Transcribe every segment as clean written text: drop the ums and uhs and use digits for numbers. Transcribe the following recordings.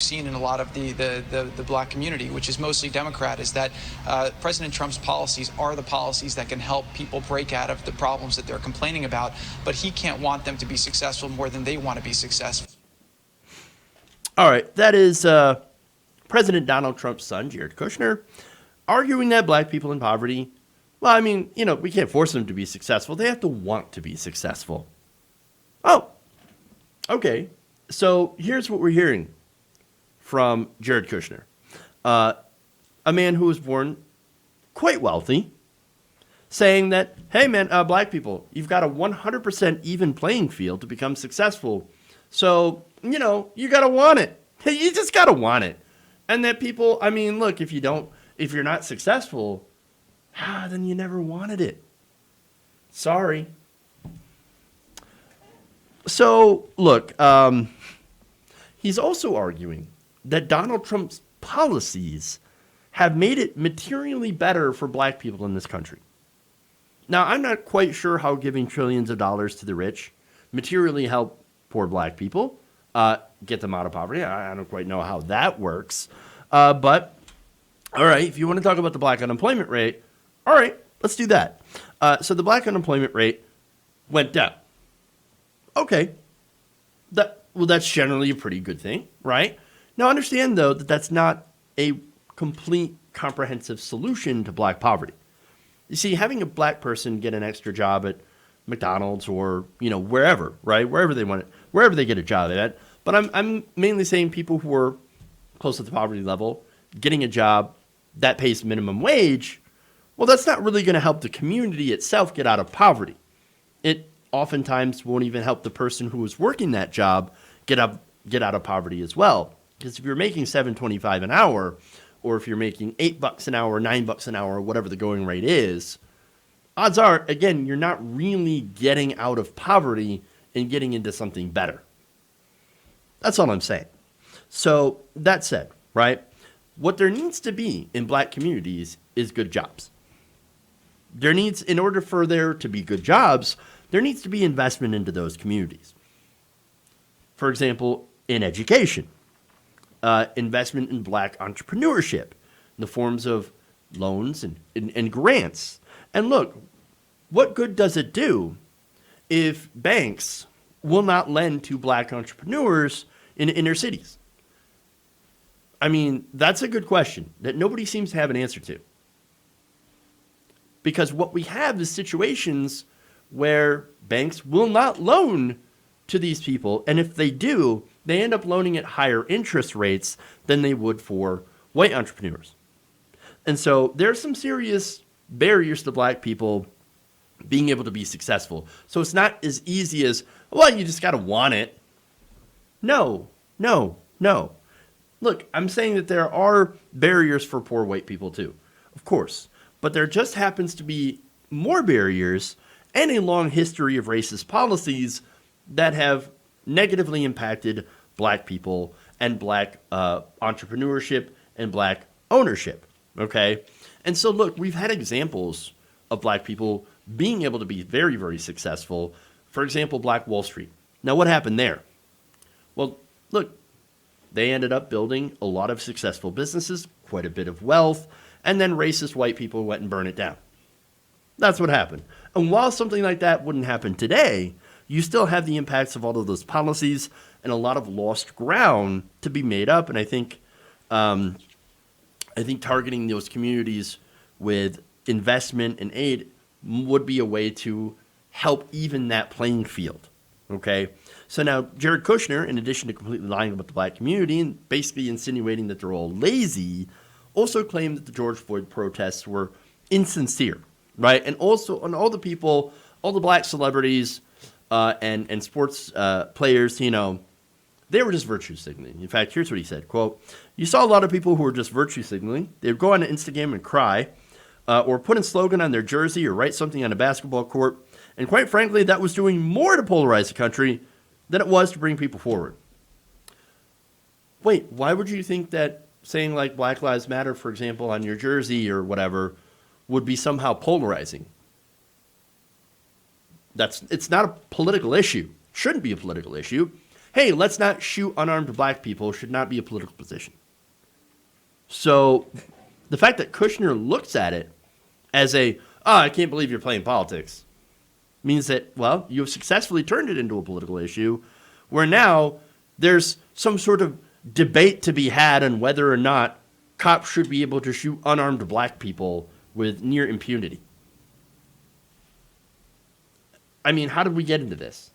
seen in a lot of the black community, which is mostly Democrat, is that President Trump's policies are the policies that can help people break out of the problems that they're complaining about, but he can't want them to be successful more than they want to be successful. All right, that is President Donald Trump's son, Jared Kushner, arguing that black people in poverty, well, I mean, we can't force them to be successful. They have to want to be successful. Oh, okay. So here's what we're hearing from Jared Kushner, a man who was born quite wealthy, saying that, hey, man, black people, you've got a 100% even playing field to become successful. So, you got to want it. You just got to want it. And that people, I mean, look, if you're not successful, then you never wanted it. Sorry. So, look, he's also arguing that Donald Trump's policies have made it materially better for black people in this country. Now, I'm not quite sure how giving trillions of dollars to the rich materially help poor black people, get them out of poverty. I don't quite know how that works. But, all right, if you want to talk about the black unemployment rate, all right, let's do that. So the black unemployment rate went down. Okay. That's generally a pretty good thing, right? Now, understand, though, that that's not a complete, comprehensive solution to black poverty. You see, having a black person get an extra job at McDonald's or, wherever, right? Wherever they get a job at. But I'm mainly saying people who are close to the poverty level, getting a job that pays minimum wage, well, that's not really going to help the community itself get out of poverty. It oftentimes won't even help the person who is working that job get out of poverty as well. Because if you're making $7.25 an hour, or if you're making $8 an hour, $9 an hour, whatever the going rate is, odds are, again, you're not really getting out of poverty and getting into something better. That's all I'm saying. So that said, right, what there needs to be in black communities is good jobs. In order for there to be good jobs, there needs to be investment into those communities. For example, in education, investment in black entrepreneurship in the forms of loans and grants. And look, what good does it do if banks will not lend to black entrepreneurs in inner cities? I mean, that's a good question that nobody seems to have an answer to. Because what we have is situations where banks will not loan to these people, and if they do, they end up loaning at higher interest rates than they would for white entrepreneurs. And so there's some serious barriers to black people being able to be successful. So it's not as easy as, well, you just got to want it. No. Look, I'm saying that there are barriers for poor white people too, of course. But there just happens to be more barriers and a long history of racist policies that have negatively impacted black people and black entrepreneurship and black ownership, okay? And so, look, we've had examples of black people being able to be very, very successful. For example, Black Wall Street. Now, what happened there? Well, look, they ended up building a lot of successful businesses, quite a bit of wealth, and then racist white people went and burned it down. That's what happened. And while something like that wouldn't happen today, you still have the impacts of all of those policies and a lot of lost ground to be made up. And I think targeting those communities with investment and aid would be a way to help even that playing field. Okay. So now Jared Kushner, in addition to completely lying about the black community and basically insinuating that they're all lazy, also claimed that the George Floyd protests were insincere, right? And also on all the people, all the black celebrities and sports players, they were just virtue signaling. In fact, here's what he said, quote, "You saw a lot of people who were just virtue signaling. They would go on Instagram and cry or put a slogan on their jersey or write something on a basketball court. And quite frankly, that was doing more to polarize the country than it was to bring people forward." Wait, why would you think that saying like Black Lives Matter, for example, on your jersey or whatever would be somehow polarizing? It's not a political issue. Shouldn't be a political issue. hey, let's not shoot unarmed black people should not be a political position. So the fact that Kushner looks at it as I can't believe you're playing politics, means that, well, you have successfully turned it into a political issue where now there's some sort of debate to be had on whether or not cops should be able to shoot unarmed black people with near impunity. I mean, how did we get into this?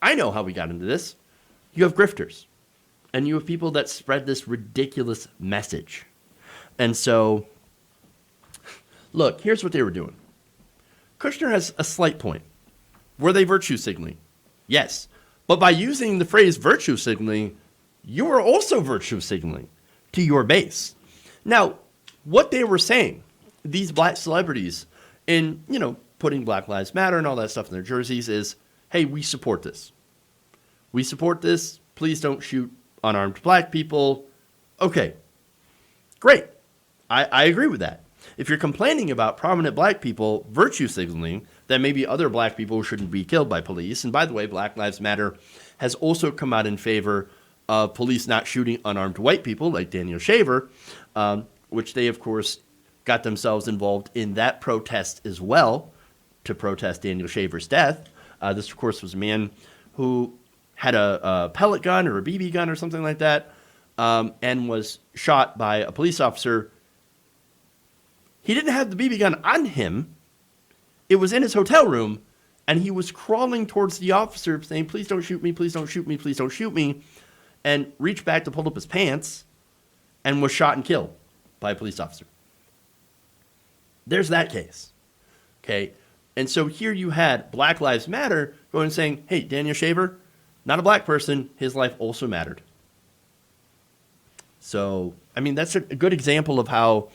I know how we got into this. You have grifters, and you have people that spread this ridiculous message. And so, look, here's what they were doing. Kushner has a slight point. Were they virtue signaling? Yes. But by using the phrase virtue signaling, you are also virtue signaling to your base. Now, what they were saying, these black celebrities, in, putting Black Lives Matter and all that stuff in their jerseys is, hey, we support this. We support this. Please don't shoot unarmed black people. Okay, great. I agree with that. If you're complaining about prominent black people virtue signaling, that maybe other black people shouldn't be killed by police. And by the way, Black Lives Matter has also come out in favor of police not shooting unarmed white people like Daniel Shaver, which they, of course, got themselves involved in that protest as well to protest Daniel Shaver's death. This, of course, was a man who had a pellet gun or a BB gun or something like that, and was shot by a police officer. He didn't have the BB gun on him. It was in his hotel room, and he was crawling towards the officer saying, please don't shoot me, please don't shoot me, please don't shoot me, and reached back to pull up his pants and was shot and killed by a police officer. There's that case. Okay? And so here you had Black Lives Matter going and saying, hey, Daniel Shaver, not a black person, his life also mattered. So, I mean, that's a good example of how,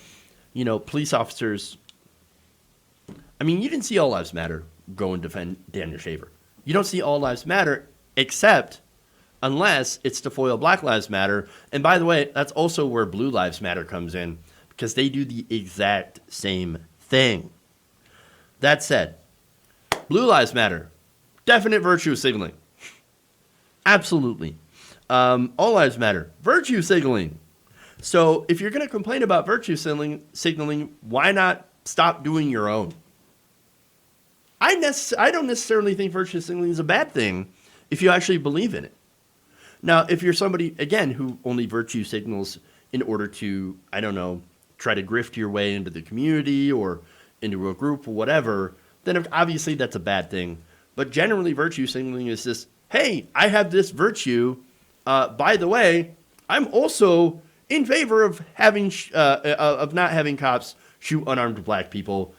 police officers, I mean, you didn't see All Lives Matter go and defend Daniel Shaver. You don't see All Lives Matter except unless it's to foil Black Lives Matter. And by the way, that's also where Blue Lives Matter comes in because they do the exact same thing. That said, Blue Lives Matter, definite virtue signaling. Absolutely. All Lives Matter, virtue signaling. So if you're going to complain about virtue signaling, why not stop doing your own? I don't necessarily think virtue signaling is a bad thing if you actually believe in it. Now, if you're somebody, again, who only virtue signals in order to, try to grift your way into the community or into a group or whatever, then obviously that's a bad thing. But generally, virtue signaling is this, hey, I have this virtue. By the way, I'm also in favor of of not having cops shoot unarmed black people.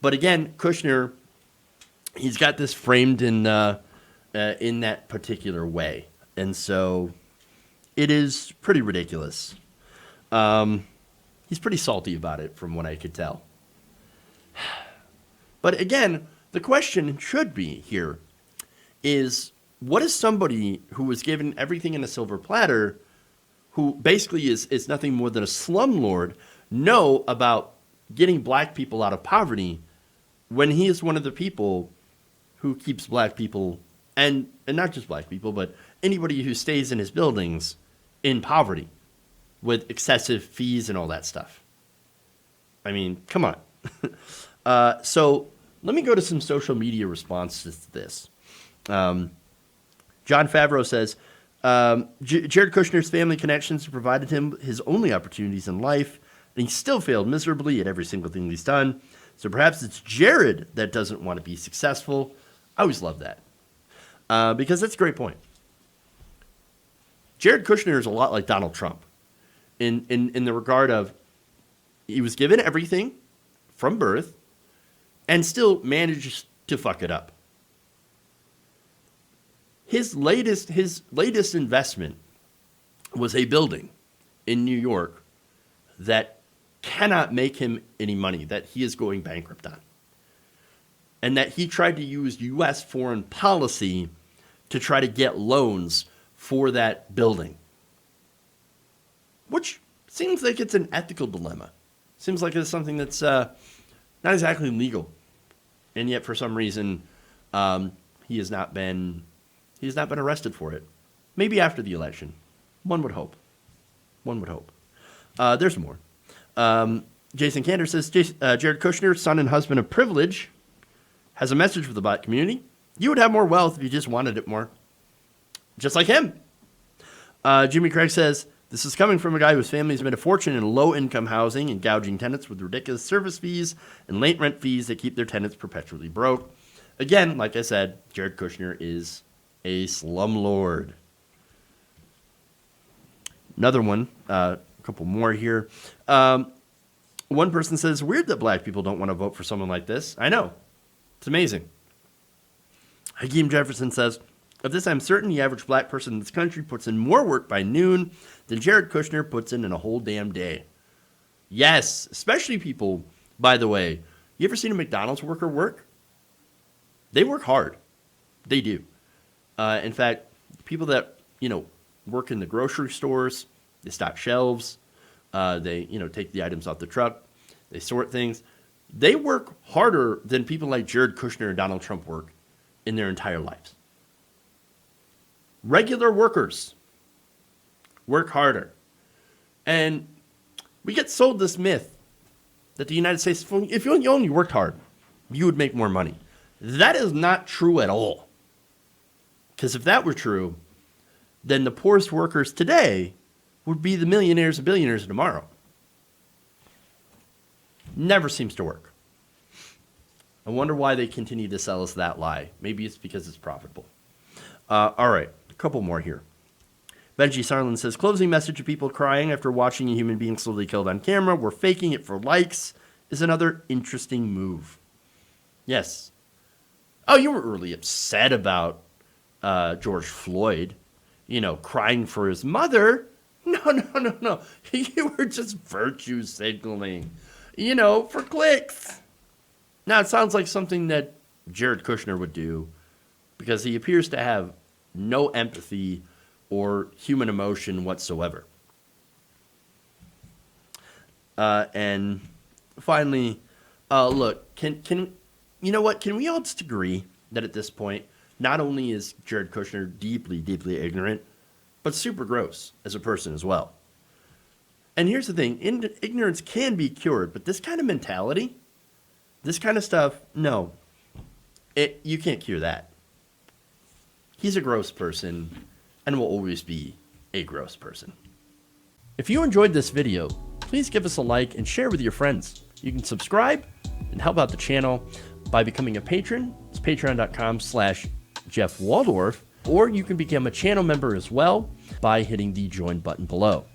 But again, Kushner, he's got this framed in that particular way. And so it is pretty ridiculous. He's pretty salty about it from what I could tell. But again, the question should be here is, what is somebody who was given everything in a silver platter, who basically is nothing more than a slumlord, know about getting black people out of poverty when he is one of the people who keeps black people, and not just black people, but anybody who stays in his buildings in poverty with excessive fees and all that stuff? I mean, come on. So let me go to some social media responses to this. John Favreau says, Jared Kushner's family connections provided him his only opportunities in life, and he still failed miserably at every single thing he's done. So perhaps it's Jared that doesn't want to be successful. I always love that because that's a great point. Jared Kushner is a lot like Donald Trump in the regard of he was given everything from birth and still manages to fuck it up. His latest investment was a building in New York that cannot make him any money, that he is going bankrupt on. And that he tried to use U.S. foreign policy to try to get loans for that building. Which seems like it's an ethical dilemma. Seems like it's something that's not exactly legal. And yet, for some reason, he has not been He's not been arrested for it. Maybe after the election. One would hope. One would hope. There's more. Jason Kander says, Jared Kushner, son and husband of privilege, has a message for the black community. You would have more wealth if you just wanted it more. Just like him. Jimmy Craig says, this is coming from a guy whose family has made a fortune in low-income housing and gouging tenants with ridiculous service fees and late rent fees that keep their tenants perpetually broke. Again, like I said, Jared Kushner is a slumlord. Another one, a couple more here. One person says, weird that black people don't want to vote for someone like this. I know. It's amazing. Hakeem Jefferson says, of this I'm certain the average black person in this country puts in more work by noon than Jared Kushner puts in a whole damn day. Yes, especially people, by the way, you ever seen a McDonald's worker work? They work hard. They do. In fact, people that, work in the grocery stores, they stock shelves, they, take the items off the truck, they sort things. They work harder than people like Jared Kushner and Donald Trump work in their entire lives. Regular workers work harder. And we get sold this myth that the United States, if you only worked hard, you would make more money. That is not true at all. Because if that were true, then the poorest workers today would be the millionaires and billionaires tomorrow. Never seems to work. I wonder why they continue to sell us that lie. Maybe it's because it's profitable. All right, a couple more here. Benji Sarlin says, closing message to people crying after watching a human being slowly killed on camera. We're faking it for likes is another interesting move. Yes. Oh, you were really upset about George Floyd, crying for his mother. No. You were just virtue signaling, for clicks. Now, it sounds like something that Jared Kushner would do because he appears to have no empathy or human emotion whatsoever. And finally, look, can you know what? Can we all just agree that at this point, not only is Jared Kushner deeply, deeply ignorant, but super gross as a person as well? And here's the thing. Ignorance can be cured, but this kind of mentality, this kind of stuff, no. You can't cure that. He's a gross person and will always be a gross person. If you enjoyed this video, please give us a like and share with your friends. You can subscribe and help out the channel by becoming a patron. It's patreon.com/Jeff Waldorf, or you can become a channel member as well by hitting the join button below.